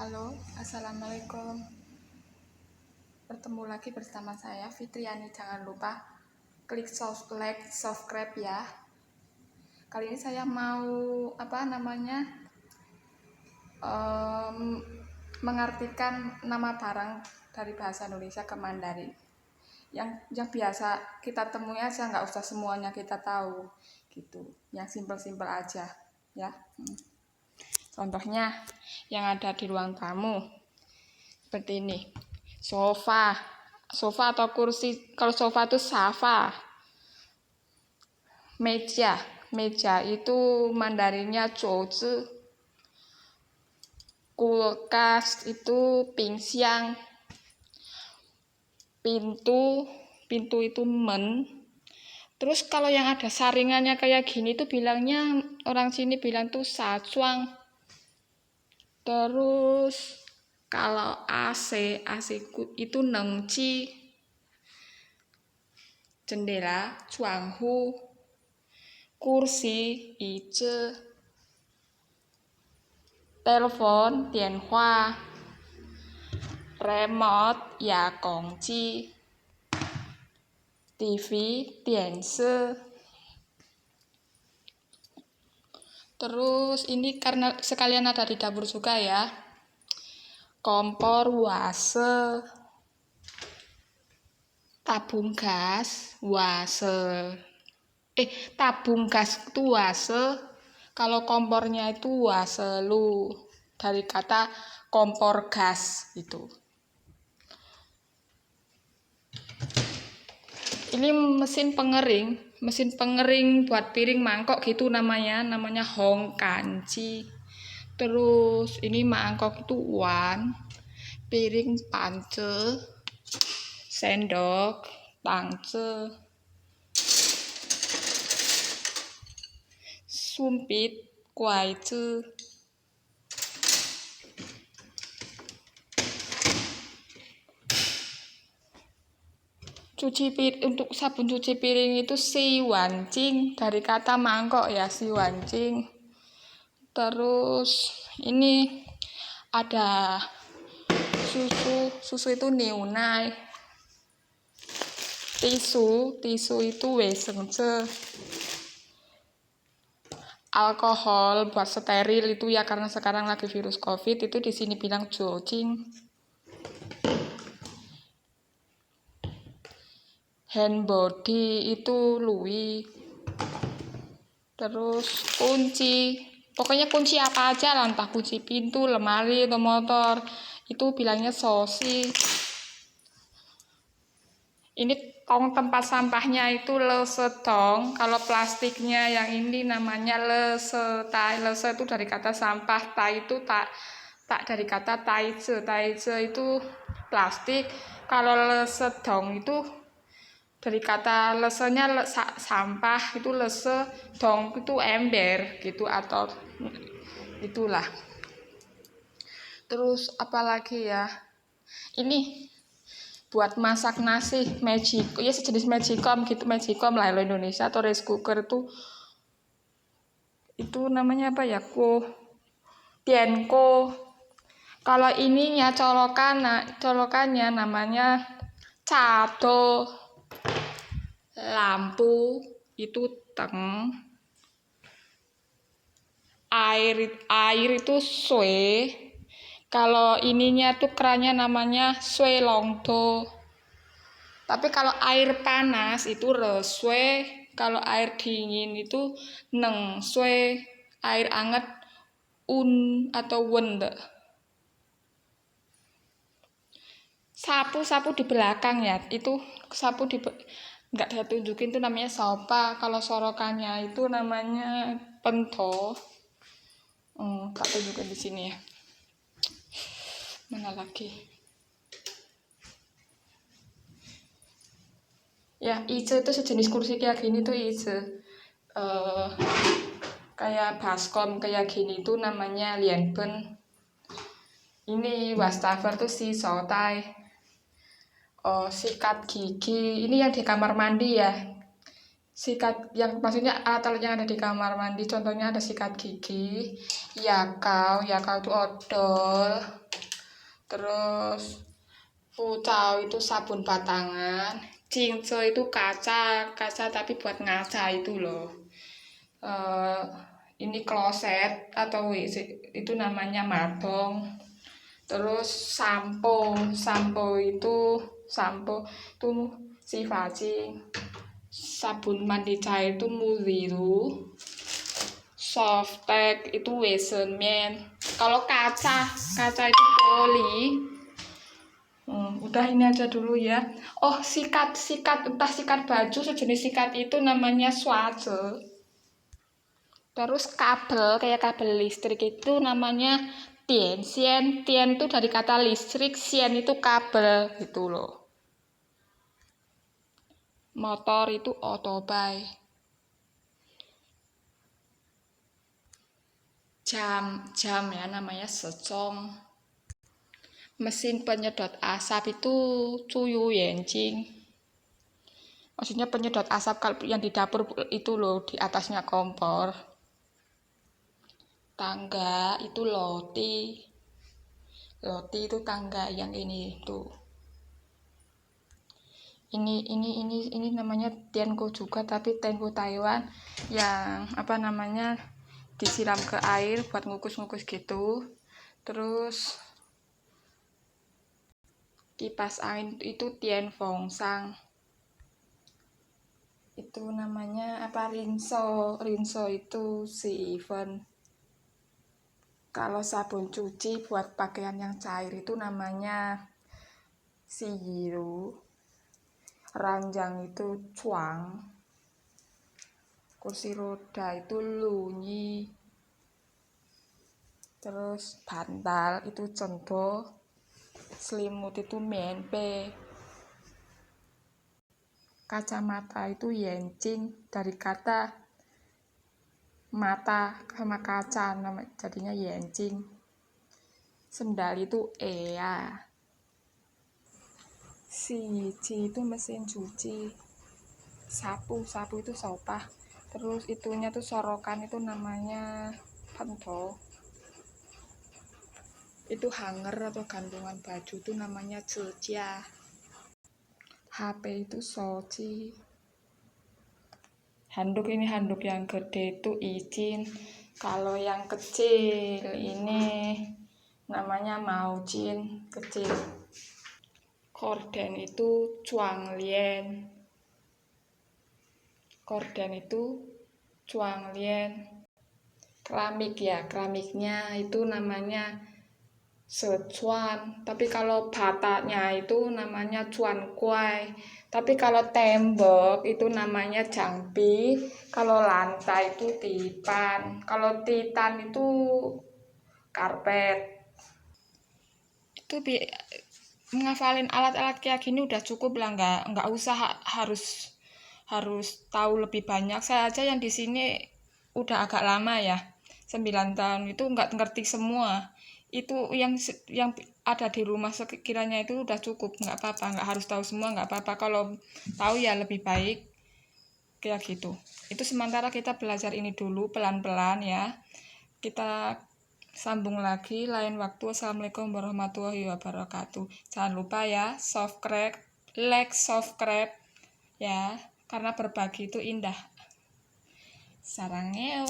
Halo, Assalamualaikum. Bertemu lagi bersama saya, Fitriani. Jangan lupa klik like, subscribe ya. Kali ini saya mau mengartikan nama barang dari bahasa Indonesia ke Mandarin. Yang biasa kita temui aja, nggak usah semuanya kita tahu, gitu. Yang simpel-simpel aja, ya. Contohnya yang ada di ruang tamu. Seperti ini, sofa atau kursi. Kalau sofa itu safa. Meja itu Mandarinnya zhouzi. Kulkas itu pingxiang. Pintu itu men. Terus kalau yang ada saringannya kayak gini tuh bilangnya, orang sini bilang tuh sacuang. Terus kalau AC itu nengci. Jendela cuanghu. Kursi ice. Telepon tianhua. Remote ya gongji. TV tianse. Terus ini karena sekalian ada di dapur juga ya. Kompor wase. Tabung gas wase. Tabung gas itu wase. Kalau kompornya itu waselu. Dari kata kompor gas itu. Ini mesin pengering buat piring mangkok gitu namanya hongkanci. Terus ini mangkok itu wan, piring pance, sendok tangce, sumpit kuaice. Untuk sabun cuci piring itu si wancing, dari kata mangkok ya, si wancing. Terus ini ada susu itu niunai. Tisu itu wesengce. Alkohol buat steril itu ya, karena sekarang lagi virus COVID, itu di sini bilang jojing. Hand body itu lui. Terus kunci, pokoknya kunci apa aja lah, entah kunci pintu, lemari atau motor, itu bilangnya sosi. Ini tong tempat sampahnya itu lesetong. Kalau plastiknya yang ini namanya lesetai. Lese itu dari kata sampah, tai itu tak dari kata taice. Taice itu plastik. Kalau lesetong itu dari kata lesenya sampah, itu lese, dong itu ember gitu, atau itulah. Terus apalagi ya, ini buat masak nasi, magicom ya, sejenis magicom gitu, magicom lah lo Indonesia, atau rice cooker itu namanya apa ya, tienko. Kalau ininya colokannya namanya cato. Lampu itu teng. Air itu sue. Kalau ininya tuh kerannya namanya sue longto. Tapi kalau air panas itu resue. Kalau air dingin itu neng sue. Air anget un atau wende. Sapu di belakang ya, itu sapu nggak saya tunjukin, itu namanya sopa. Kalau sorokannya itu namanya pento. Tak tunjukin di sini ya. Mana lagi? Ya, ice itu sejenis kursi kayak gini tuh ice. Kayak baskom kayak gini tuh namanya lianben. Ini wastafel tuh si sotai. Sikat gigi, ini yang di kamar mandi ya. Sikat yang maksudnya alat yang ada di kamar mandi, contohnya ada sikat gigi, yakau itu odol. Terus Fucao itu sabun batangan, Jingce itu kaca tapi buat ngaca itu loh. Eh, ini kloset atau WC itu namanya madong. Terus sampo itu Sifaci. Sabun mandi cair itu Muziru. Softtek itu Wesenmen. Kalau kaca itu Poli. Udah ini aja dulu ya. Oh, sikat entah sikat baju sejenis sikat itu namanya swatche. Terus kabel kayak kabel listrik itu namanya tian. Tian itu dari kata listrik, sian itu kabel gitu loh. Motor itu otobay. Jam ya namanya secong. Mesin penyedot asap itu cuyu yencing. Maksudnya penyedot asap kalau yang di dapur itu loh, di atasnya kompor. Tangga itu loti. Loti itu tangga yang ini tuh. Ini namanya tianko juga, tapi tianko Taiwan yang apa namanya disiram ke air buat ngukus-ngukus gitu. Terus kipas angin itu Tian Fongsang. Itu namanya apa Rinso itu si Even. Kalau sabun cuci buat pakaian yang cair itu namanya si Yiru. Ranjang itu Cuang. Kursi roda itu Lunyi. Terus bantal itu Cendo. Selimut itu Menpe. Kacamata itu Yencing dari kata mata sama kaca jadinya Yencing. Sendal itu Ea. Ci itu mesin cuci. Sapu itu sopah. Terus itunya tuh sorokan itu namanya pento. Itu hanger atau gantungan baju itu namanya cecia. HP itu soci. Handuk yang gede itu izin. Kalau yang kecil ini namanya maujin kecil. Korden itu cuanglien. Keramiknya itu namanya secuan. Tapi kalau batanya itu namanya cuan kuai. Tapi kalau tembok itu namanya jangpi. Kalau lantai itu tipan. Kalau titan itu karpet. Itu menghafalin alat-alat kayak gini udah cukup lah, nggak usah harus tahu lebih banyak. Saya aja yang di sini udah agak lama ya, 9 tahun itu nggak ngerti semua. Itu yang ada di rumah sekiranya itu udah cukup, nggak apa-apa, nggak harus tahu semua, nggak apa-apa. Kalau tahu ya lebih baik kayak gitu. Itu sementara kita belajar ini dulu pelan-pelan ya. Kita sambung lagi lain waktu. Assalamualaikum warahmatullahi wabarakatuh. Jangan lupa ya subscribe ya, karena berbagi itu indah. Sarangeo.